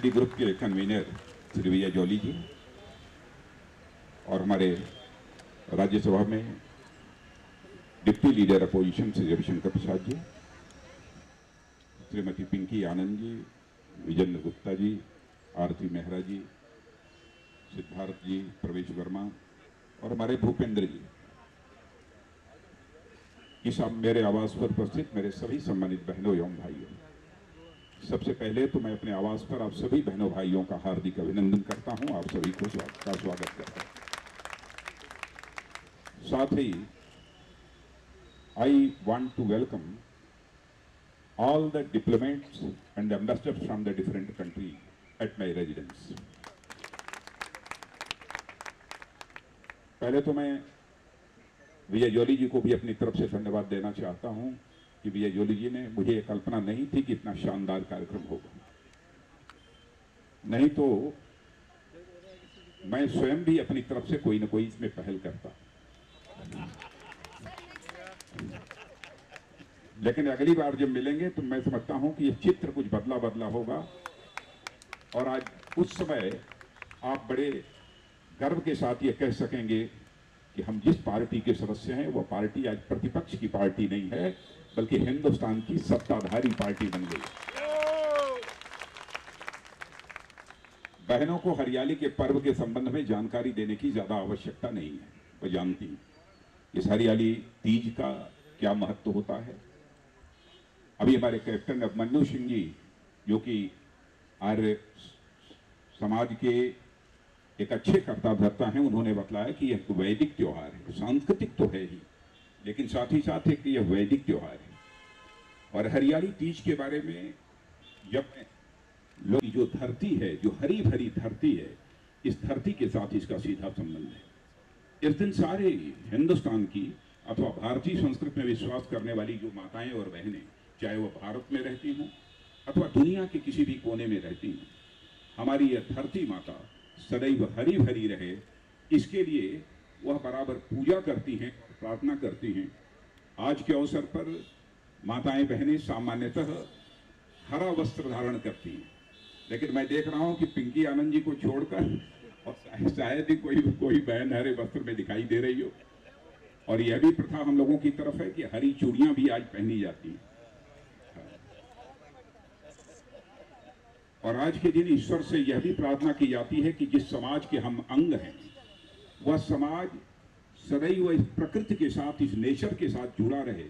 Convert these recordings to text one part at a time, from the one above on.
JD group के convener Shri Vijay Jolly ji और हमारे राज्यसभा में deputy leader opposition Shri Ravi Shankar Prasad ji, Shrimati Pinky Anand ji, Vijender Gupta ji, Aarti Mehra ji, Siddharth ji, Parvesh Verma और हमारे भूपेंद्र जी, इस मेरे आवास पर उपस्थित मेरे सभी सम्मानित बहनों एवं भाइयों, सबसे पहले तो मैं अपने आवास पर आप सभी बहनों भाइयों का हार्दिक अभिनंदन करता हूं, आप सभी को स्वागत करता हूं। साथ ही I want to welcome all the diplomats and ambassadors from the different countries at my residence. पहले तो मैं विजय जॉली जी को भी अपनी तरफ से धन्यवाद देना चाहता हूं कि विजय जॉली जी ने, मुझे ये कल्पना नहीं थी कि इतना शानदार कार्यक्रम होगा, नहीं तो मैं स्वयं भी अपनी तरफ से कोई ना कोई इसमें पहल करता, लेकिन अगली बार जब मिलेंगे तो मैं समझता हूं कि यह चित्र कुछ बदला बदला होगा और आज उस समय आप बड़े गर्व के साथ ये कह सकेंगे कि हम जिस पार्टी के सदस्य हैं वह पार्टी आज प्रतिपक्ष की पार्टी नहीं है, बल्कि हिंदुस्तान की सत्ताधारी पार्टी बन गई। बहनों को हरियाली के पर्व के संबंध में जानकारी देने की ज्यादा आवश्यकता नहीं है, वो जानती हैं इस हरियाली तीज का क्या महत्व होता है। अभी हमारे कैप्टन अभिमन्यु सिंह जी, जो कि आर्य समाज के एक अच्छे कर्ता धर्ता हैं, उन्होंने बताया कि यह वैदिक त्योहार है, सांस्कृतिक तो है ही, लेकिन साथ ही साथ एक यह वैदिक त्योहार है। और हरियाली तीज के बारे में जब लोग, जो धरती है, जो हरी भरी धरती है, इस धरती के साथ इसका सीधा संबंध है। इस दिन सारे हिंदुस्तान की अथवा भारतीय संस्कृति में विश्वास करने वाली जो माताएं और बहनें, चाहे वो भारत में रहती हों अथवा दुनिया के किसी भी कोने में रहती हों, हमारी यह धरती माता सदैव हरी भरी रहे, इसके लिए वह बराबर पूजा करती हैं, प्रार्थना करती हैं। आज के अवसर पर माताएं बहनें सामान्यतः हरा वस्त्र धारण करती हैं, लेकिन मैं देख रहा हूं कि पिंकी आनंद जी को छोड़कर और शायद ही कोई बहन हरे वस्त्र में दिखाई दे रही हो। और यह भी प्रथा हम लोगों की तरफ है कि हरी चूड़ियां भी आज पहनी जाती हैं। और आज के दिन ईश्वर से यह भी प्रार्थना की जाती है कि जिस समाज के हम अंग हैं, वह समाज सदैव इस प्रकृति के साथ, इस नेचर के साथ जुड़ा रहे।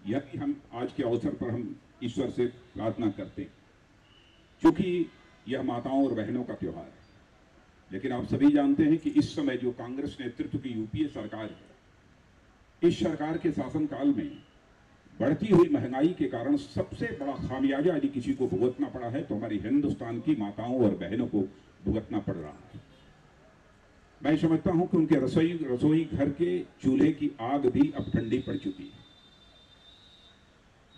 यह भी हम आज के अवसर पर हम ईश्वर से प्रार्थना करते हैं, क्योंकि यह माताओं और बहनों का त्योहार है। लेकिन आप सभी जानते हैं कि इस समय जो कांग्रेस नेतृत्व की यूपीए सरकार है, इस सरकार के शासनकाल में बढ़ती हुई महंगाई के कारण सबसे बड़ा खामियाजा यदि किसी को भुगतना पड़ा है तो हमारी हिंदुस्तान की माताओं और बहनों को भुगतना पड़ रहा है। मैं समझता हूं कि उनके रसोई घर के चूल्हे की आग भी अब ठंडी पड़ चुकी है।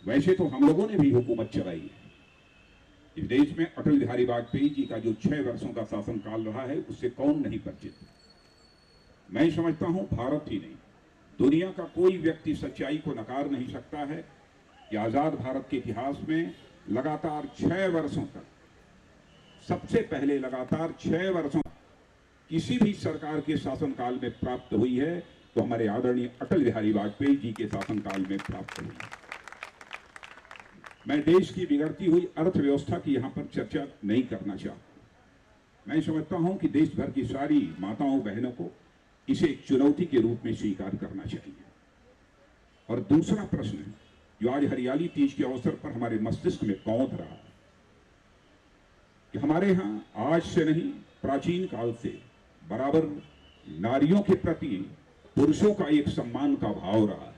वैसे तो हम लोगों ने भी हुकूमत चलाई है इस देश में। अटल बिहारी वाजपेयी जी का जो 6 वर्षों का शासनकाल रहा है, उससे कौन नहीं परिचित। मैं समझता हूं भारत ही नहीं, दुनिया का कोई व्यक्ति सच्चाई को नकार नहीं सकता है कि आजाद भारत के इतिहास में लगातार 6 वर्षों तक, सबसे पहले लगातार 6 वर्षों किसी भी सरकार के शासनकाल में प्राप्त हुई है तो हमारे आदरणीय अटल बिहारी वाजपेयी जी के शासनकाल में प्राप्त हुई है। मैं देश की बिगड़ती हुई अर्थव्यवस्था की यहां पर चर्चा नहीं करना चाहता। मैं समझता हूं कि देश भर की सारी माताओं बहनों को इसे एक चुनौती के रूप में स्वीकार करना चाहिए। और दूसरा प्रश्न जो आज हरियाली तीज के अवसर पर हमारे मस्तिष्क में कौंध रहा है कि हमारे यहां आज से नहीं, प्राचीन काल से बराबर नारियों के प्रति पुरुषों का एक सम्मान का भाव रहा है।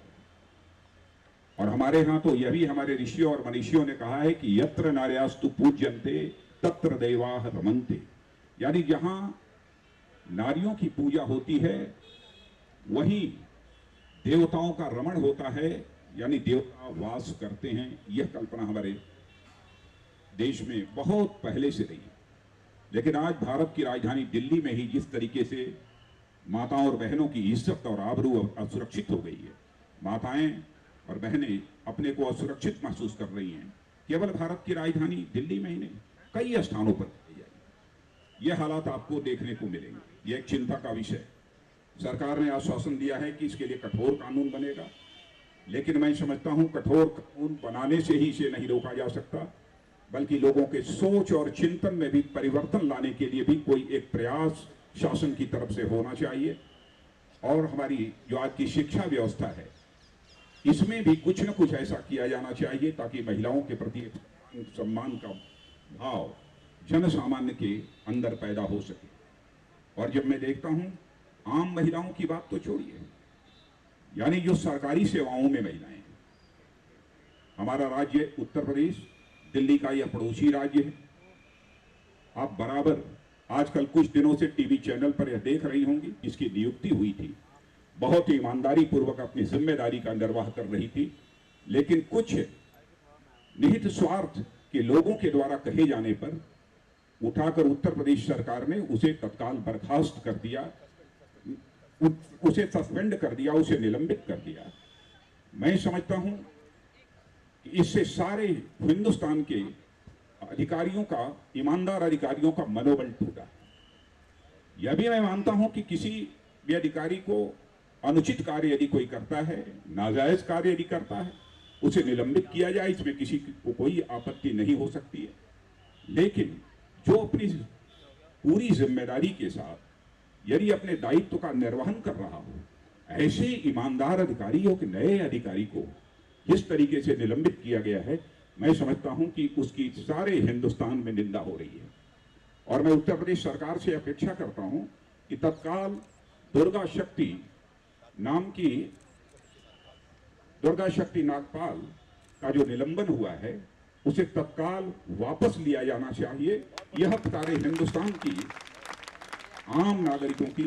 और हमारे यहां तो यह भी हमारे ऋषियों और मनीषियों ने कहा है कि यत्र नार्यास्तु पूज्यन्ते तत्र देवाः रमन्ते, यानी जहां नारियों की पूजा होती है वहीं देवताओं का रमण होता है, यानी देवता वास करते हैं। यह कल्पना हमारे देश में बहुत पहले से रही है। लेकिन आज भारत की राजधानी दिल्ली में ही जिस तरीके से माताओं और बहनों की इज्जत और आबरू असुरक्षित हो गई है, माताएं और बहनें अपने को असुरक्षित महसूस कर रही हैं। केवल भारत की राजधानी दिल्ली में ही नहीं, कई स्थानों पर ये हालात आपको देखने को मिलेंगे। ये एक चिंता का विषय है। सरकार ने आश्वासन दिया है कि इसके लिए कठोर कानून बनेगा, लेकिन मैं समझता हूं कठोर कानून बनाने से ही इसे नहीं रोका जा सकता, बल्कि लोगों के सोच और चिंतन में भी परिवर्तन लाने के लिए भी कोई एक प्रयास शासन की तरफ से होना चाहिए। और हमारी जो आज की शिक्षा व्यवस्था है, इसमें भी कुछ न कुछ ऐसा किया जाना चाहिए ताकि महिलाओं के प्रति सम्मान का भाव जन सामान्य के अंदर पैदा हो सके। और जब मैं देखता हूं आम महिलाओं की बात तो छोड़िए, यानी जो सरकारी सेवाओं में महिलाएं हैं, हमारा राज्य उत्तर प्रदेश दिल्ली का यह पड़ोसी राज्य है। आप बराबर आजकल कुछ दिनों से टीवी चैनल पर यह देख रही होंगी, इसकी नियुक्ति हुई थी, बहुत ही ईमानदारी पूर्वक अपनी जिम्मेदारी का निर्वाह कर रही थी, लेकिन कुछ निहित स्वार्थ के लोगों के द्वारा कहे जाने पर उठाकर उत्तर प्रदेश सरकार ने उसे तत्काल बर्खास्त कर दिया, उसे सस्पेंड कर दिया, उसे निलंबित कर दिया। मैं समझता हूं कि इससे सारे हिंदुस्तान के अधिकारियों का, ईमानदार अधिकारियों का मनोबल टूटा। यह भी मैं मानता हूं कि किसी भी अधिकारी को अनुचित कार्य यदि कोई करता है, नाजायज कार्य यदि करता है, उसे निलंबित किया जाए, इसमें किसी को कोई आपत्ति नहीं हो सकती है। लेकिन जो अपनी पूरी जिम्मेदारी के साथ यदि अपने दायित्व का निर्वहन कर रहा हो, ऐसे ईमानदार अधिकारियों के नए अधिकारी को जिस तरीके से निलंबित किया गया है, मैं समझता हूं कि उसकी सारे हिंदुस्तान में निंदा हो रही है। और मैं उत्तर प्रदेश सरकार से अपेक्षा करता हूं कि तत्काल दुर्गा शक्ति नागपाल का जो निलंबन हुआ है, उसे तत्काल वापस लिया जाना चाहिए। यह सारे हिंदुस्तान की आम नागरिकों की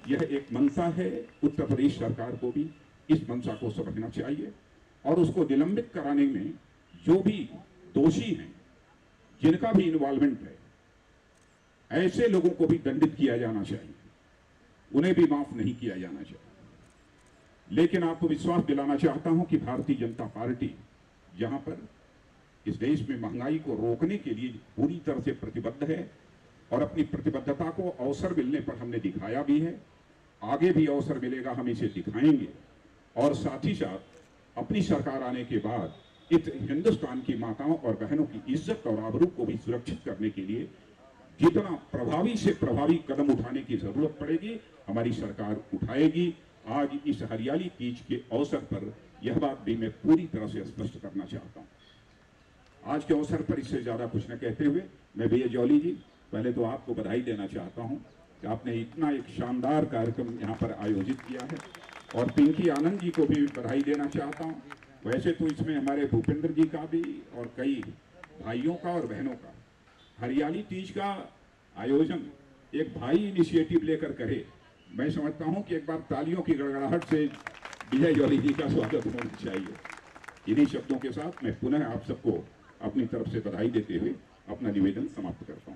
यह एक मंशा है। उत्तर प्रदेश सरकार को भी इस मंशा को समझना चाहिए और उसको निलंबित कराने में जो भी दोषी हैं, जिनका भी इन्वॉल्वमेंट है, ऐसे लोगों को भी दंडित किया जाना चाहिए, उन्हें भी माफ नहीं किया जाना चाहिए। लेकिन आपको विश्वास दिलाना चाहता हूं कि भारतीय जनता पार्टी जहां पर इस देश में महंगाई को रोकने के लिए पूरी तरह से प्रतिबद्ध है और अपनी प्रतिबद्धता को अवसर मिलने पर हमने दिखाया भी है, आगे भी अवसर मिलेगा हम इसे दिखाएंगे। और साथ ही साथ अपनी सरकार आने के बाद इस हिंदुस्तान की माताओं और बहनों की इज्जत और आबरू को भी सुरक्षित करने के लिए जितना प्रभावी से प्रभावी कदम उठाने की जरूरत पड़ेगी, हमारी सरकार उठाएगी। आज इस हरियाली तीज के अवसर पर यह बात भी मैं पूरी तरह से स्पष्ट करना चाहता हूं। आज के अवसर पर इससे ज्यादा कुछ न कहते हुए मैं भैया जौली जी, पहले तो आपको बधाई देना चाहता हूं कि आपने इतना एक शानदार कार्यक्रम यहाँ पर आयोजित किया है, और पिंकी आनंद जी को भी बधाई देना चाहता हूँ। वैसे तो इसमें हमारे भूपेंद्र जी का भी और कई भाइयों का और बहनों का, हरियाली तीज का आयोजन एक भाई इनिशिएटिव लेकर करे। मैं समझता हूं कि एक बार तालियों की गड़गड़ाहट से विजय जौली जी का स्वागत होना चाहिए। इन्हीं शब्दों के साथ मैं पुनः आप सबको अपनी तरफ से बधाई देते हुए अपना निवेदन समाप्त करता हूं।